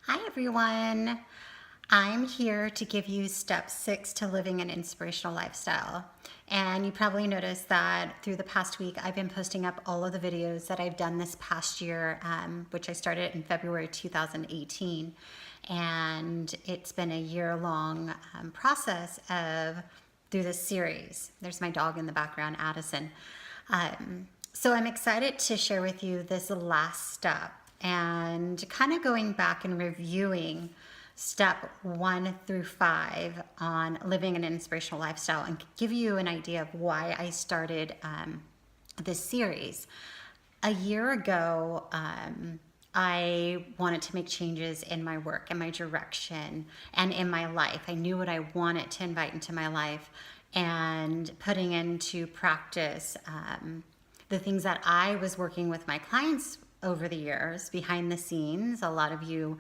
Hi everyone. I'm here to give you step 6 to living an inspirational lifestyle. And you probably noticed that through the past week, I've been posting up all of the videos that I've done this past year, which I started in February 2018. And it's been a year-long process through this series. There's my dog in the background, Addison. So I'm excited to share with you this last step and kind of going back and reviewing step 1 through 5 on living an inspirational lifestyle and give you an idea of why I started this series. A year ago, I wanted to make changes in my work and my direction and in my life. I knew what I wanted to invite into my life and putting into practice the things that I was working with my clients over the years behind the scenes. A lot of you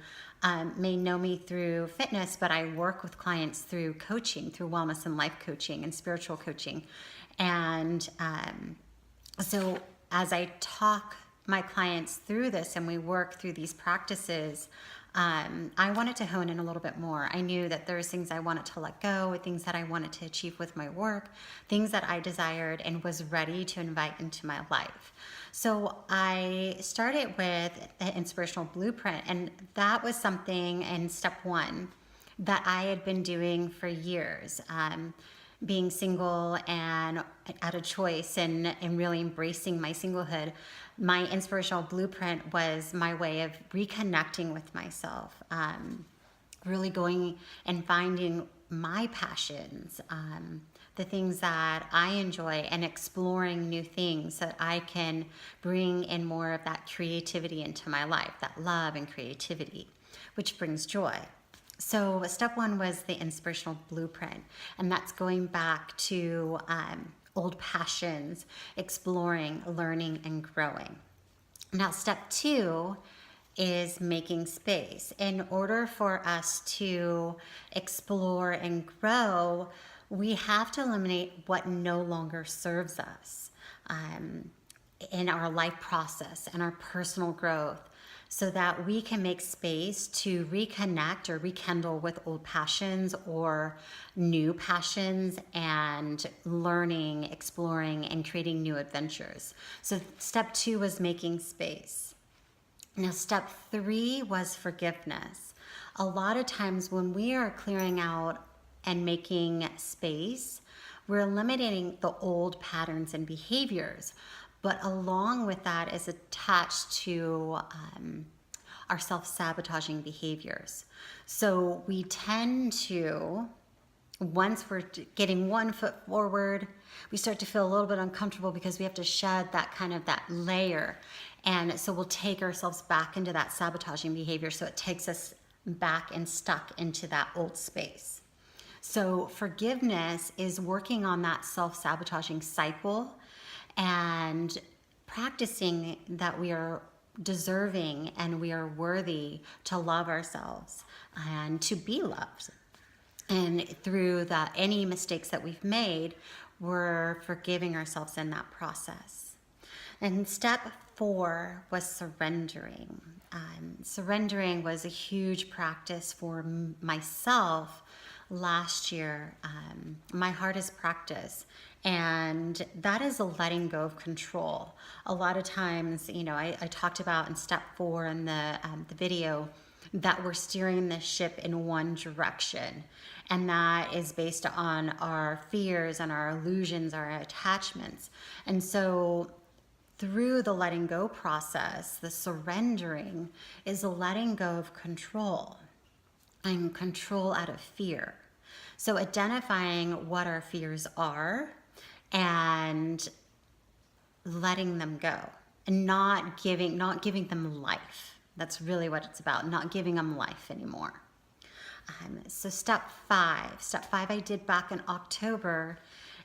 may know me through fitness, but I work with clients through coaching, through wellness and life coaching and spiritual coaching. And so as I talk my clients through this and we work through these practices, I wanted to hone in a little bit more. I knew that there's things I wanted to let go, things that I wanted to achieve with my work, things that I desired and was ready to invite into my life. So I started with the inspirational blueprint, and that was something in step 1 that I had been doing for years. Being single and at a choice and really embracing my singlehood, my inspirational blueprint was my way of reconnecting with myself, really going and finding my passions, the things that I enjoy, and exploring new things so that I can bring in more of that creativity into my life, that love and creativity, which brings joy. So step 1 was the inspirational blueprint, and that's going back to old passions, exploring, learning, and growing. Now, step 2 is making space. In order for us to explore and grow, we have to eliminate what no longer serves us in our life process and our personal growth, so that we can make space to reconnect or rekindle with old passions or new passions and learning, exploring, and creating new adventures. So step 2 was making space. Now, step 3 was forgiveness. A lot of times when we are clearing out and making space, we're eliminating the old patterns and behaviors. But along with that is attached to our self-sabotaging behaviors. So we tend to, once we're getting one foot forward, we start to feel a little bit uncomfortable because we have to shed that layer. And so we'll take ourselves back into that sabotaging behavior. So it takes us back and stuck into that old space. So forgiveness is working on that self-sabotaging cycle and practicing that we are deserving and we are worthy to love ourselves and to be loved. And through any mistakes that we've made, we're forgiving ourselves in that process. And step 4 was surrendering. Surrendering was a huge practice for myself last year, my hardest practice, and that is a letting go of control. A lot of times, I talked about in step 4 in the video that we're steering the ship in one direction, and that is based on our fears and our illusions, our attachments. And so through the letting go process, the surrendering is a letting go of control, and control out of fear. So identifying what our fears are and letting them go and not giving them life. That's really what it's about, not giving them life anymore. So step 5 I did back in October,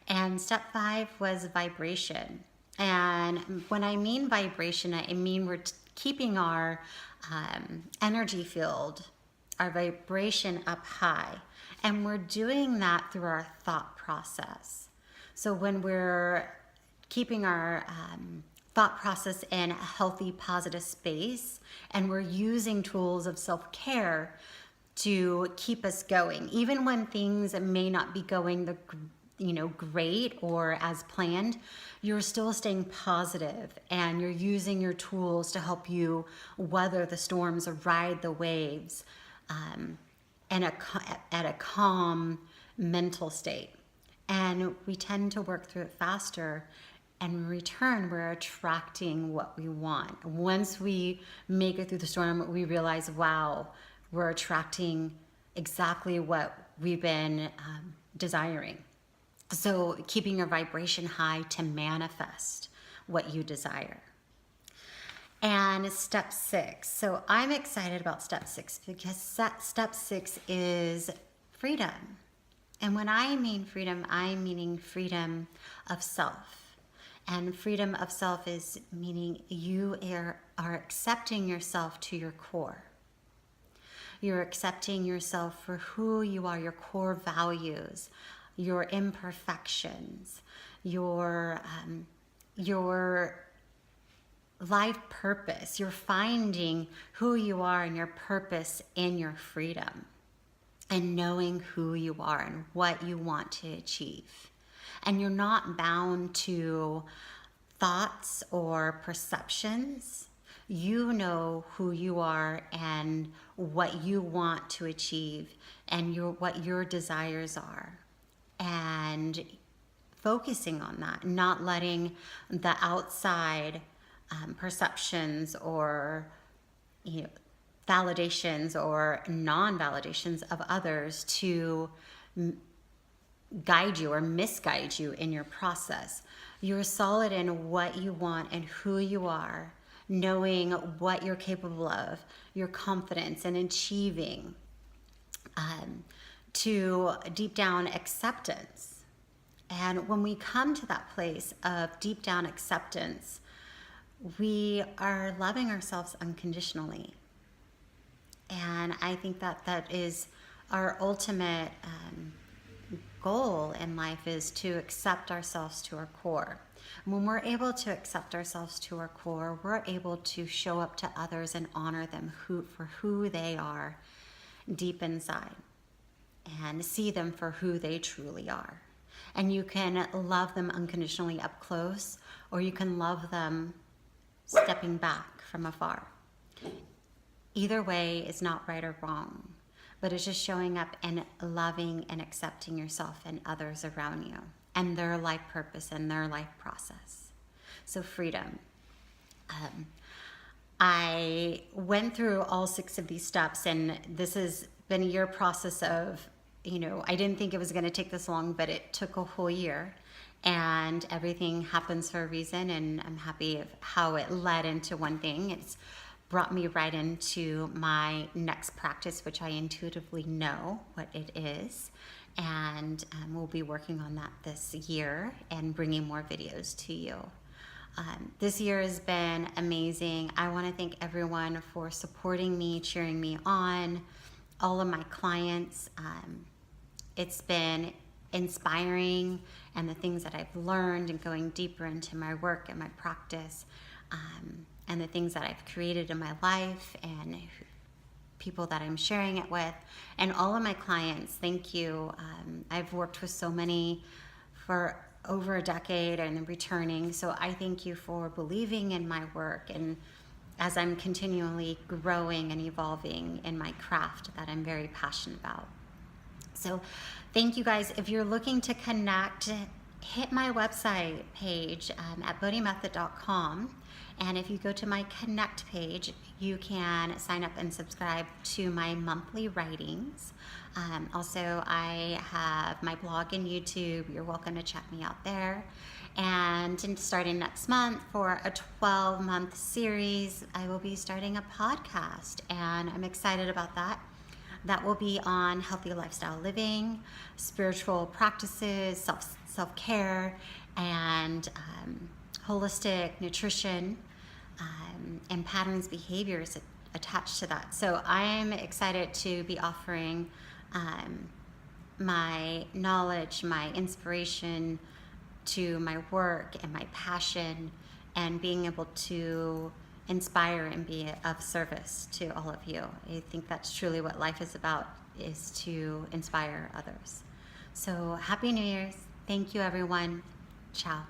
and step 5 was vibration. And when I mean vibration, I mean we're keeping our energy field, our vibration up high. And we're doing that through our thought process. So when we're keeping our thought process in a healthy, positive space, and we're using tools of self-care to keep us going, even when things may not be going great or as planned. You're still staying positive, and you're using your tools to help you weather the storms or ride the waves, and at a calm mental state. And we tend to work through it faster, and in return, we're attracting what we want. Once we make it through the storm, we realize, wow, we're attracting exactly what we've been desiring. So keeping your vibration high to manifest what you desire. And step 6. So I'm excited about step 6 because step 6 is freedom. And when I mean freedom, I'm meaning freedom of self. And freedom of self is meaning you are accepting yourself to your core. You're accepting yourself for who you are, your core values, your imperfections, your life purpose. You're finding who you are and your purpose in your freedom, and knowing who you are and what you want to achieve. And you're not bound to thoughts or perceptions. You know who you are and what you want to achieve, and what your desires are. And focusing on that, not letting the outside perceptions or validations or non-validations of others to guide you or misguide you in your process. You're solid in what you want and who you are, knowing what you're capable of, your confidence in achieving, to deep down acceptance. And when we come to that place of deep down acceptance, we are loving ourselves unconditionally. And I think that is our ultimate goal in life, is to accept ourselves to our core. When we're able to accept ourselves to our core, we're able to show up to others and honor them for who they are deep inside, and see them for who they truly are. And you can love them unconditionally up close, or you can love them stepping back from afar. Either way is not right or wrong, but it's just showing up and loving and accepting yourself and others around you and their life purpose and their life process. So freedom. I went through all 6 of these steps, and this has been a year process of, I didn't think it was going to take this long, but it took a whole year, and everything happens for a reason, and I'm happy of how it led into one thing. It's brought me right into my next practice, which I intuitively know what it is, and we'll be working on that this year and bringing more videos to you. This year has been amazing. I want to thank everyone for supporting me, cheering me on, all of my clients. It's been inspiring, and the things that I've learned and going deeper into my work and my practice, and the things that I've created in my life and people that I'm sharing it with, and all of my clients. Thank you. I've worked with so many for over a decade and returning, so I thank you for believing in my work, and as I'm continually growing and evolving in my craft that I'm very passionate about. So thank you guys. If you're looking to connect, hit my website page at bodhimethod.com. And if you go to my connect page, you can sign up and subscribe to my monthly writings. Also, I have my blog and YouTube. You're welcome to check me out there. And starting next month for a 12-month series, I will be starting a podcast, and I'm excited about that. That will be on healthy lifestyle living, spiritual practices, self-care, and holistic nutrition, and patterns, behaviors attached to that. So I'm excited to be offering my knowledge, my inspiration to my work and my passion, and being able to inspire and be of service to all of you. I think that's truly what life is about, is to inspire others. So happy New Year's. Thank you, everyone. Ciao.